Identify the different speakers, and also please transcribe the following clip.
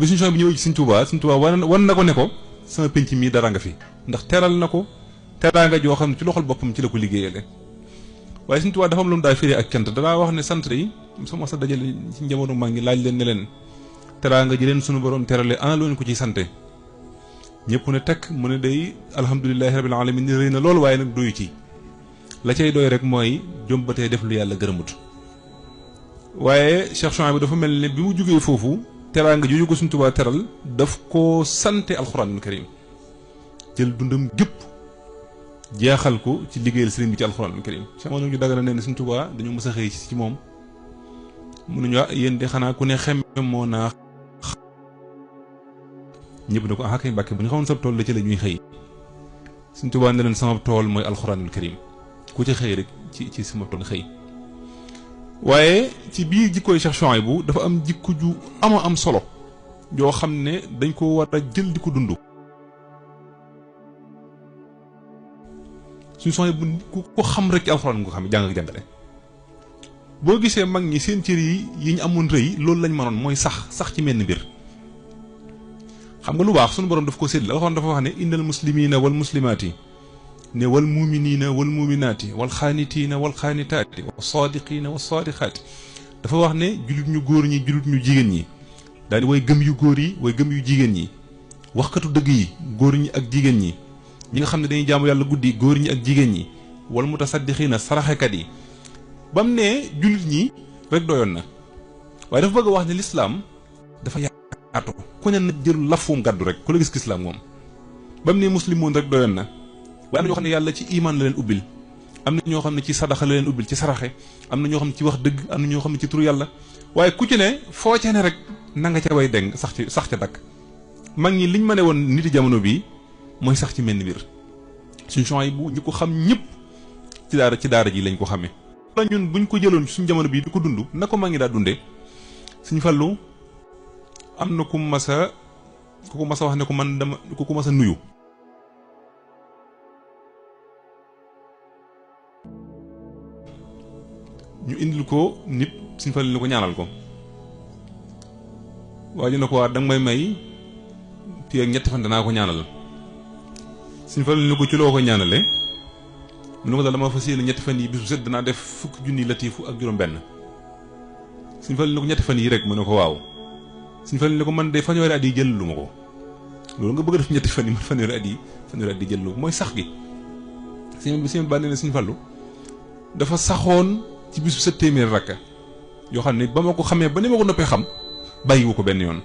Speaker 1: bi suñu bi ñëwee ci Sëñ Tuubaa wan na ko ne ko sama penc mii dara nga fi ndax teral na ko teraanga joo xam ne ci loxol boppam ci la ko liggéeyale waaye Sëñ Tuubaa dafa am lu mu daa firi ak cant danaa wax ne sant yi sama sa dajale ci njamono mag ñi laaj leen ne leen teraanga ji leen sunu borom terale ana lu leen ko ciy sante ñëpp ne tekk mu ne day alhamdulilahi rabbil alamin rëy na loolu waaye nag doyu ci la cay doy rek mooy jombatee def lu yàlla gërëmut waaye Cheikh Chouaïbou dafa mel ne bi mu jógee foofu teraanga jooju ko Sëñ Tuubaa teral daf koo sante alxuraanul karim jël dundam gépp jeexal ko ci liggéeyal sëriñ bi ci alxuraanul karim Cheikh Mamadou ñu dagana nee na Sëñ Tuubaa dañu mës a xëy ci moom mënuñu wax yéen di xanaa ku ne xemme moo naa ñëpp ne ko ah kay Mbàkke bu ñu xamoon sab tool la ci la ñuy xëy Sëñ Tuubaa ne leen sama tool mooy alxuraanul karim ku ci xëy rek ci sama tool xëy waaye ci biir jikkooy Cheikh Chouaïbou dafa am jikko ju am solo yoo xam ne dañ ko war a jël di ko dund suñu Chouaïbou ku ko xam rek ci alxuraan nga ko xam jàng ak jàngale boo gisee mag ñi seen cër yi ñu amoon rëy loolu lañ mënoon mooy sax ci menn mbir xam nga lu baax suñu borom daf ko séddale alxuraan dafa wax ne innal muslimina wal muslimaati ne wal muminina wal muminaati wal xaanitiina wal xaanitaati wa saadiqiina wa saadiqaati dafa wax ne julit ñu góor ñi julit ñu jigéen ñi daal di way gëm yu góor yi way gëm yu jigéen ñi waxkatu dëgg yi góor ñi ak jigéen ñi ñi nga xam ne dañuy jaamu yàlla guddi góor ñi ak jigéen ñi wal mutasaddiqiina saraxekat yi ba mu ne julit ñi rek doyoon na waaye dafa bëgg a wax ne lislaam dafa yaatu ku ne na jël lafoom gàddu rek ku la gis lislaam moom ba mu ne muslimoon rek doyoon na waaye am na ñoo xam ne yàlla ci iman la leen ubbil am na ñoo xam ne ci sadaxa la leen ubbil ci saraxe am na ñoo xam ne ci wax dëgg am na ñoo xam ne ci turu yàlla waaye ku ci ne foo ca ne rek na nga ca way deng sax ca dakk mag ñi liñ ma ne woon niti jamono bii mooy sax ci mel ni mbir suñu Chouaïbou ñu ko xam ñëpp ci daara ji lañ ko xamee. la ñun buñ ko jëloon suñu jamono bii di ko dund na ko mag ñi daa dundee suñu Fallu am na ku mas a wax ne ko man dama ku ko mas a nuyu. ñu indil ko nit suñ Fallu ni ko ñaanal ko waa ji ne ko waa danga may fii ak ñetti fan danaa ko ñaanal suñ Fallu ni ko ci loo ko ñaanale mu ne ko daal dama fas yéene ñetti fan yi bisu set danaa def fukki junni latifu ak juróom benn suñ Fallu ni ko ñetti fan yi rek mu ne ko waaw suñ Fallu ni ko man de fanweeri at yi jël lu ma ko loolu nga bëgg a def ñetti fan yi man fanweeri at yi jël lu mooy sax gi sëñ ba nee na suñ Fallu dafa saxoon ci bisu 7 téeméeri rakka yoo xam ne ba ma ko xamee ba ni ma ko noppee xam bàyyiwu ko benn yoon